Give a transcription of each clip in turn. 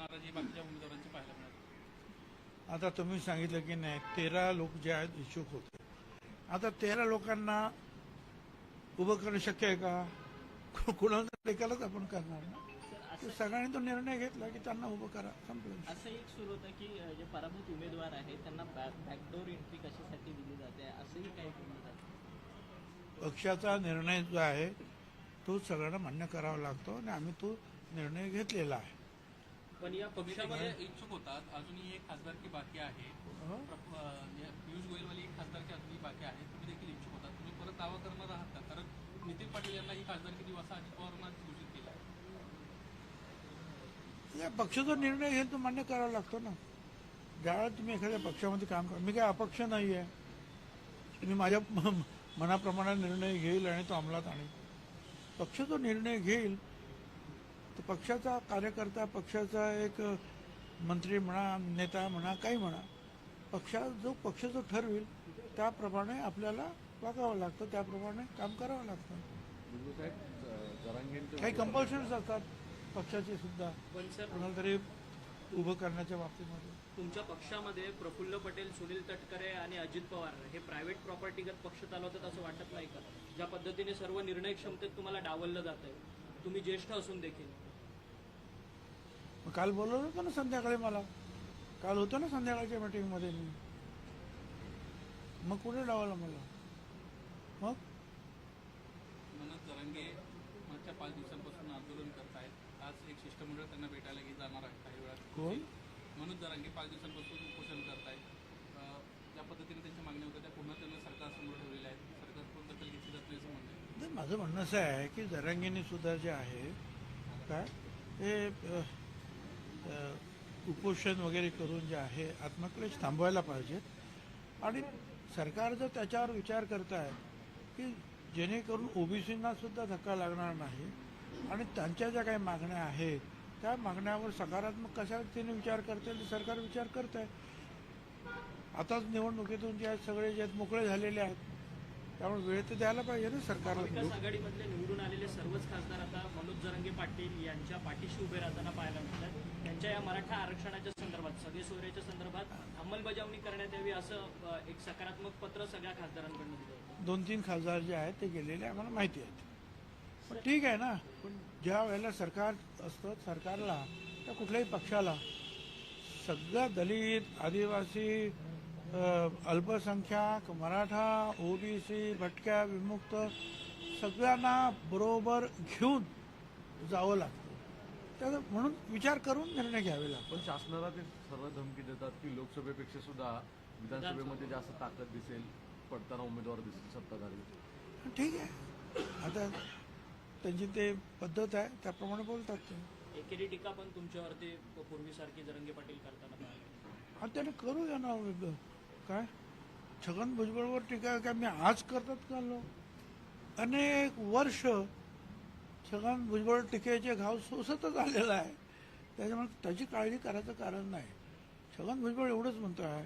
नाराजी बाकीच्या उमेदवारांची पाहायला मिळाली. आता तुम्ही सांगितलं की नाही 13 लोक जे आहेत इच्छुक होते. आता 13 लोकांना उभं करणं शक्य आहे का? कुणाला एकालाच आपण करणार ना. तर सगळ्यांनी तो निर्णय घेतला की त्यांना उभं करा, संपलं. असं एक सुरू होतं की जे पराभूत उमेदवार आहेत त्यांना बॅकडोर एंट्री कशासाठी दिली जाते असंही काही बोललं जातं. पक्षाचा निर्णय जो आहे तो सगळ्यांना मान्य करावा लागतो आणि आम्ही तो निर्णय घेतलेला आहे. पण या पक्षामध्ये पक्षामध्ये इच्छुक होतात, अजूनही एक खासदारकी बाकी आहे. पियुष गोयलवाली एक खासदारकी अजूनही बाकी आहे. तुम्ही देखील इच्छुक होतात. तुम्ही परत दावा करणार आहात का? कारण नितीन पाटील यांना ही खासदारकी देऊ असं अजित पवारांना घोषित केलं आहे. या पक्षाचा निर्णय घेईल तो मान्य करावा लागतो ना. ज्यावेळेला तुम्ही एखाद्या पक्षामध्ये काम करा, मी काय अपक्ष नाही आहे. मी माझ्या मनाप्रमाणे निर्णय घेईल आणि तो अंमलात आणेल. पक्ष जो निर्णय घेईल तो पक्षाचा कार्यकर्ता, पक्षाचा एक मंत्री म्हणा, नेता म्हणा, काही म्हणा, पक्ष जो ठरवेल त्याप्रमाणे आपल्याला वागावं लागतं, त्याप्रमाणे काम करावं लागतं. काही कंपल्शन्स असतात पक्षाचे सुद्धा पण सर कोणाला तरी उभं करण्याच्या बाबतीमध्ये. तुमच्या पक्षामध्ये प्रफुल्ल पटेल, सुनील तटकरे आणि अजित पवार हे प्रायव्हेट प्रॉपर्टीगत पक्ष चालवतात असं वाटत नाही का? ज्या पद्धतीने सर्व निर्णय क्षमतेत तुम्हाला डावललं जात आहे, तुम्ही ज्येष्ठ असून देखील. मग काल बोलवलं होतं ना संध्याकाळी, मला काल होतं ना संध्याकाळच्या मीटिंगमध्ये मी. मग कुठे डावलं मला? मग मनोज जरांगे मागच्या 5 दिवसांपासून आंदोलन करतायत. आज एक शिष्टमंडळ त्यांना भेटायला जाणार आहे काही वेळात. कोण? मनोज जरांगे 5 दिवसांपासून उपोषण करतायत. ज्या पद्धतीने त्यांच्या मागण्या होत्या त्या पुन्हा त्यांना सरकारसमोर ठेवलेल्या आहेत. सरकारकडून दखल घेतली जात नाही असं म्हणणं आहे. नाही, माझं म्हणणं असं आहे की जरांगेंनी सुद्धा जे आहे काय हे उपोषण वगैरे करून जे आहे आत्मक्लेश थांबवायला पाहिजेत. आणि सरकार जर त्याच्यावर विचार करत आहे की जेणेकरून ओबीसींना सुद्धा धक्का लागणार नाही आणि त्यांच्या ज्या काही मागण्या आहेत त्या मागण्यावर सकारात्मक कशा तिने विचार करते, सरकार विचार करत आहे. आताच निवडणुकीतून जे आहेत सगळे जे आहेत मोकळे झालेले आहेत, त्यामुळे वेळ तर द्यायला पाहिजे ना सरकारला. विकास आघाडीमधले निवडून आलेले सर्वच खासदार आता मनोज जरांगे पाटील यांच्या पाठीशी उभे राहताना पाहायला मिळतात. त्यांच्या या मराठा आरक्षणाच्या संदर्भात, सगळे सोयऱ्याच्या संदर्भात अंमलबजावणी करण्यात यावी असं एक सकारात्मक पत्र सगळ्या खासदारांकडून दिलं होतं. 2-3 खासदार जे आहेत ते गेलेले आम्हाला माहिती आहेत. पण ठीक आहे ना. पण ज्या वेळेला सरकार असतं, सरकारला त्या कुठल्याही पक्षाला सगळ्या दलित, आदिवासी, अल्पसंख्याक, मराठा, ओबीसी, भटक्या, विमुक्त सगळ्यांना बरोबर घेऊन जावं लागतं. त्या म्हणून विचार करून निर्णय घ्यावे लागतात. पण शासनाला ते सर्व धमकी देतात की लोकसभेपेक्षा सुद्धा विधानसभेमध्ये जास्त ताकद दिसेल, पडताना उमेदवार दिसेल सत्ताधारी. ठीक आहे, आता त्यांची ते पद्धत आहे, त्याप्रमाणे बोलतात ते. एकेरी टीका पण तुमच्यावरती पूर्वीसारखी जरांगे पाटील करताना पाहिजे. आणि त्याने करूया ना. काय छगन भुजबळवर टीका काय मी आज करतात का लोक? अनेक वर्ष छगन भुजबळ टीकेचे घाव सोसतच आलेला आहे. त्याच्यामुळे त्याची काळजी करायचं कारण नाही. छगन भुजबळ एवढंच म्हणतो आहे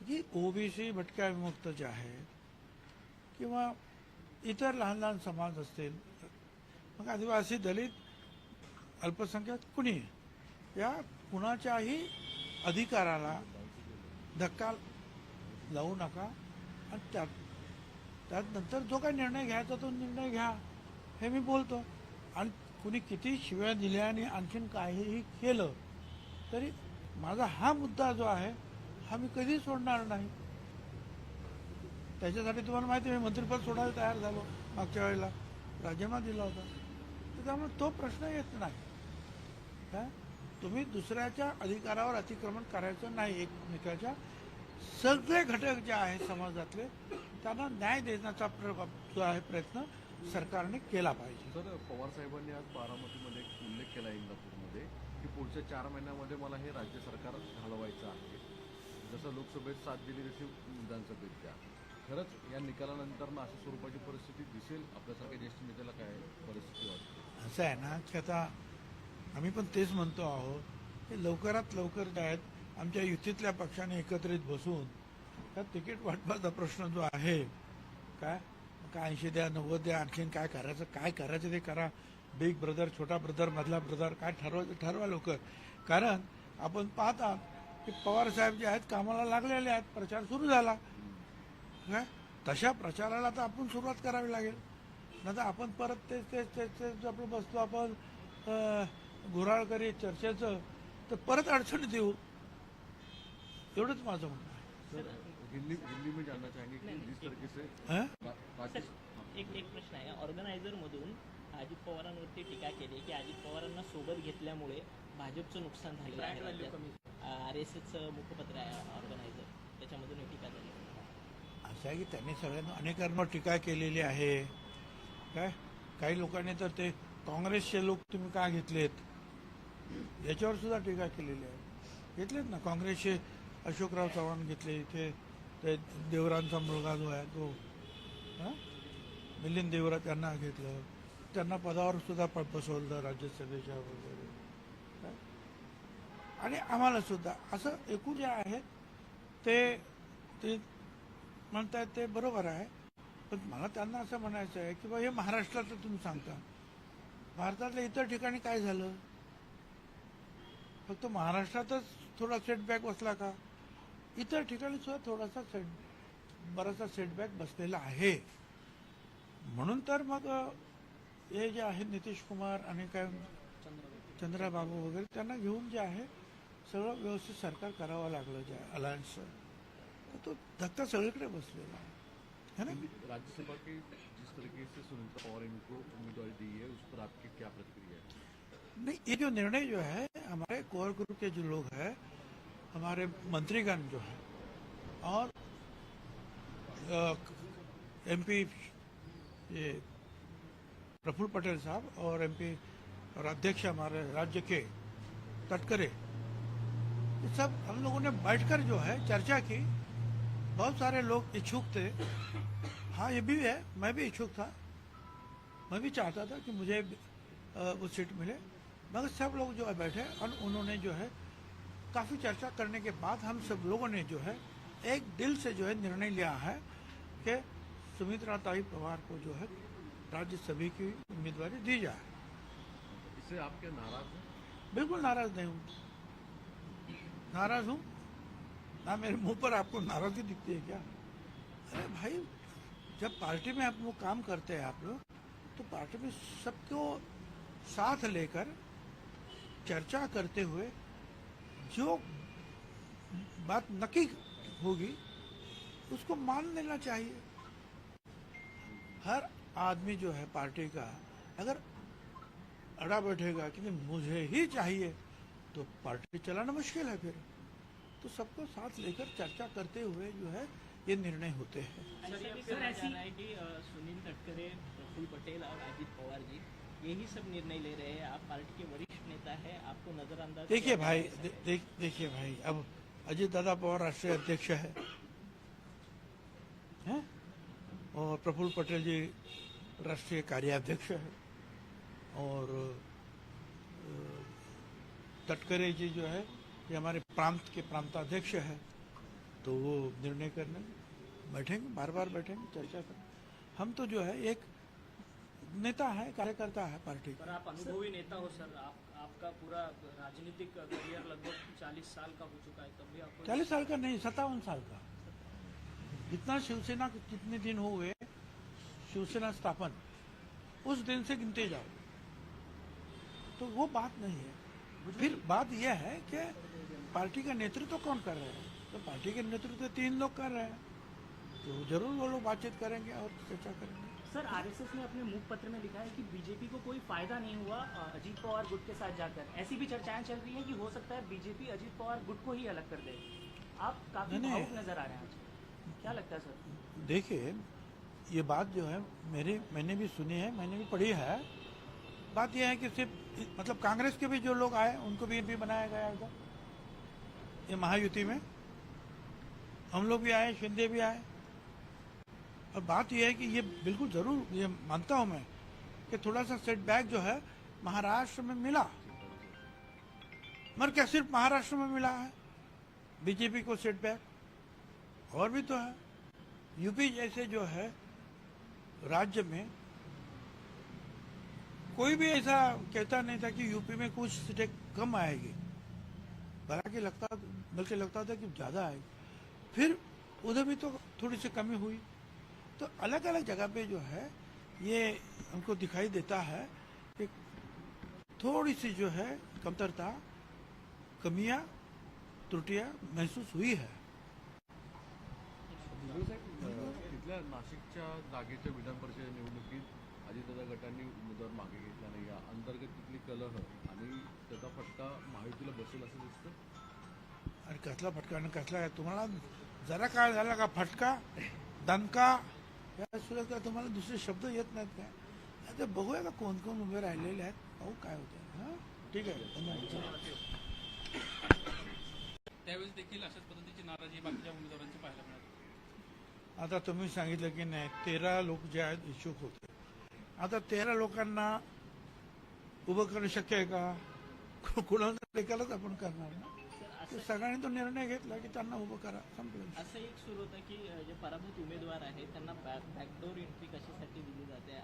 की ओबीसी, भटक्या, विमुक्त जे आहे किंवा इतर लहान लहान समाज असतील, मग आदिवासी, दलित, अल्पसंख्याक कुणी, या कुणाच्याही अधिकाराला धक्का लावू नका आणि त्यानंतर जो काही निर्णय घ्यायचा तो निर्णय घ्या, हे मी बोलतो. आणि कुणी किती शिव्या दिल्या आणि आणखीन काहीही केलं तरी माझा हा मुद्दा जो आहे हा मी कधीच सोडणार नाही. त्याच्यासाठी तुम्हाला माहिती आहे मी मंत्रिपद सोडायला तयार झालो, मागच्या वेळेला राजीनामा दिला होता. तर त्यामुळे तो प्रश्न येत नाही. काय तुम्ही दुसऱ्याच्या अधिकारावर अतिक्रमण करायचं नाही. एकमेकाच्या सगळे घटक जे आहेत समाजातले त्यांना न्याय देण्याचा जो आहे प्रयत्न सरकारने केला पाहिजे. सर, पवार साहेबांनी आज बारामतीमध्ये एक उल्लेख केला इंदापूरमध्ये की पुढच्या 4 महिन्यामध्ये मला हे राज्य सरकार घालवायचं आहे. जसं लोकसभेत साथ दिली तशी विधानसभेत द्या. खरंच या निकालानंतर ना अशा स्वरूपाची परिस्थिती दिसेल? आपल्यासारख्या ज्येष्ठ नेत्याला काय परिस्थिती वाटते? असं आहे ना की आता आम्ही पण तेच म्हणतो आहोत की लवकरात लवकर काय आहेत आमच्या युतीतल्या पक्षाने एकत्रित बसून त्या तिकीट वाटपाचा प्रश्न जो आहे काय 80 द्या, 90 द्या, आणखीन काय करायचं ते करा. बिग ब्रदर, छोटा ब्रदर, मधला ब्रदर काय ठरवा लोक. कारण आपण पाहतात की पवार साहेब जे आहेत कामाला लागलेले आहेत, प्रचार सुरू झाला काय, तशा प्रचाराला तर आपण सुरुवात करावी लागेल. नाही तर आपण परत तेच आपलं बसतो आपण घोराळ करीत चर्चेचं, तर परत अडचणीत येऊ. एवढंच माझं म्हणणं आहे. सर हिंदी में जानना चाहेंगे कि जिस तरीके से हं? पाकिस्तान एक प्रश्न आहे. ऑर्गनायझर मधून अजित पवारांवरती टीका केली की अजित पवारांना सोबत घेतल्यामुळे भाजपचं नुकसान झालेलं ब्रँड व्हॅल्यू आहे. कमी. RSSचं मुखपत्र आहे ऑर्गनायझर, त्याच्यामधून ही टीका झाली. असं आहे की त्यांनी सगळ्यांना अनेकांवर टीका केलेली आहे काय. काही लोकांनी तर ते काँग्रेसचे लोक तुम्ही का घेतलेत याच्यावर सुद्धा टीका केलेली आहे. घेतलेत ना काँग्रेसचे अशोकराव चव्हाण घेतले, इथे ते देवरांचा मुलगा जो आहे तो मिलिंद देवरा त्यांना घेतलं, त्यांना पदावर सुद्धा बसवलं राज्यसभेच्या वगैरे काय. आणि आम्हाला सुद्धा असं एकूण जे आहे ते म्हणतायत ते बरोबर आहे. पण मला त्यांना असं म्हणायचं आहे की बा हे महाराष्ट्रातलं तुम्ही सांगता, भारतातल्या इतर ठिकाणी काय झालं. फक्त महाराष्ट्रातच थोडा सेटबॅक बसला का, इतर ठिकाणी सुद्धा थोडासा बराचसा सेटबॅक बसलेला आहे. म्हणून तर मग हे जे आहे नितीश कुमार आणि काय चंद्राबाबू वगैरे त्यांना घेऊन जे आहे सगळं व्यवस्थित सरकार करावं लागलं जे अलायन्सचं, तर तो धक्का सगळीकडे बसलेला है ना. राज्यसभा के जिस तरीके से सुनीता पवार इनको उम्मीदवारी दी है उस पर आपकी क्या प्रतिक्रिया है? नहीं, ये जो निर्णय जो है हमारे कोर ग्रुप के जो लोग हैं, हमारे मंत्रीगण जो है और MP ये प्रफुल्ल पटेल साहब और MP और अध्यक्ष हमारे राज्य के तटकरे, ये सब हम लोगों ने बैठकर जो है चर्चा की. बहुत सारे लोग इच्छुक थे. हाँ ये भी है, मैं भी इच्छुक था, मैं भी चाहता था कि मुझे वो सीट मिले. मगर सब लोग जो है बैठे और उन्होंने जो है काफ़ी चर्चा करने के बाद हम सब लोगों ने जो है एक दिल से जो है निर्णय लिया है कि सुमित्रा ताई पवार को जो है राज्यसभा की उम्मीदवारी दी जाए. इससे आप क्या नाराज हैं? बिल्कुल नाराज नहीं हूँ. नाराज हूँ ना, मेरे मुंह पर आपको नाराजगी दिखती है क्या. अरे भाई, जब पार्टी में आप लोग काम करते हैं आप लोग, तो पार्टी में सबको साथ लेकर चर्चा करते हुए जो बात नक्की होगी उसको मान लेना चाहिए. हर आदमी जो है पार्टी का अगर अड़ा बैठेगा कि नहीं मुझे ही चाहिए, तो पार्टी चलाना मुश्किल है. फिर तो सबको साथ लेकर चर्चा करते हुए जो है ये निर्णय होते हैं. ऐसा भी कहा जा रहा है कि सुनील तटकरे, प्रफुल्ल पटेल और अजित पवार जी यही सब निर्णय ले रहे हैं. आप पार्टी के वरिष्ठ नेता है, आपको नजरअंदाज देखिए भाई, देखिए भाई, अब अजित दादा पवार राष्ट्रीय अध्यक्ष है और प्रफुल्ल पटेल जी राष्ट्रीय कार्याध्यक्ष है और तटकरे जी जो है ये हमारे प्रांत के प्रांताध्यक्ष है. तो वो निर्णय करने बैठेंगे, बार बार बैठेंगे, चर्चा करेंगे. हम तो जो है एक नेता है, कार्यकर्ता है पार्टी का. पर आप अनुभवी नेता हो सर, आपका पूरा राजनीतिक करियर लगभग 40 साल का हो चुका है, तब भी आपको 40 साल का नहीं, 57 साल का. जितना शिवसेना के कितने दिन हो गए शिवसेना स्थापन, उस दिन से गिनते जाओ. तो वो बात नहीं है. फिर बात यह है कि पार्टी का नेतृत्व कौन कर रहे हैं. तो पार्टी के नेतृत्व 3 लोग कर रहे हैं, तो जरूर वो लोग बातचीत करेंगे और चर्चा करेंगे. सर, आरएसएस ने अपने मुखपत्र में लिखा है कि बीजेपी को कोई फायदा नहीं हुआ अजीत पवार गुट के साथ जाकर. ऐसी भी चर्चाएं चल रही हैं कि हो सकता है बीजेपी अजीत पवार गुट को ही अलग कर दे. आप काफी नहीं। भावुक नजर आ रहे हैं आज. क्या लगता है सर? देखिए, ये बात जो है मैंने भी सुनी है, मैंने भी पढ़ी है. बात यह है कि सिर्फ मतलब कांग्रेस के भी जो लोग आए उनको भी बनाया गया इधर, ये महायुति में हम लोग भी आए, शिंदे भी आए. और बात यह है कि ये बिल्कुल जरूर ये मानता हूं मैं कि थोड़ा सा सेटबैक जो है महाराष्ट्र में मिला, मगर क्या सिर्फ महाराष्ट्र में मिला है बीजेपी को सेटबैक, और भी तो है. यूपी जैसे जो है राज्य में कोई भी ऐसा कहता नहीं था कि यूपी में कुछ सीटें कम आएगी, बल्कि लगता था कि ज़्यादा आएगी। फिर उधर भी तो थोड़ी सी कमी हुई। तो अलग अलग जगह पे जो है ये हमको दिखाई देता है कि थोड़ी सी जो है कमतरता, कमियां, त्रुटियां महसूस हुई है। तिथल्या नाशिकच्या जागेच्या विधान परिषद निवडणुकीत अजितदादा गटांनी उमेदवार मागे घेतला नाही, या अंतर्गत तिथली कलह आणि त्याचा फटका महायुतीला बसेल असं दिसतं. आणि कसला फटका आणि कसला आहे तुम्हाला जरा काय झाला का फटका, दणका, या सुद्धा का तुम्हाला दुसरे शब्द येत नाहीत काय? आता बघूया का कोण कोण उभे राहिलेले आहेत, पाहू काय होतं. हां, ठीक आहे, धन्यवाद. त्यावेळेस देखील अशाच पद्धतीची नाराजी बाकीच्या उमेदवारांची पाहायला मिळाली. आता तुम्ही सांगितलं की नाही 13 लोक जे आहेत इच्छुक होते. आता 13 लोकांना उभं करणं शक्य आहे का? कुणाला एकालाच आपण करणार ना. तर सगळ्यांनी तो निर्णय घेतला की त्यांना उभं करा, संपलं. असं एक सुरू होतं की जे पराभूत उमेदवार आहेत त्यांना बॅकडोर एंट्री कशासाठी दिली जाते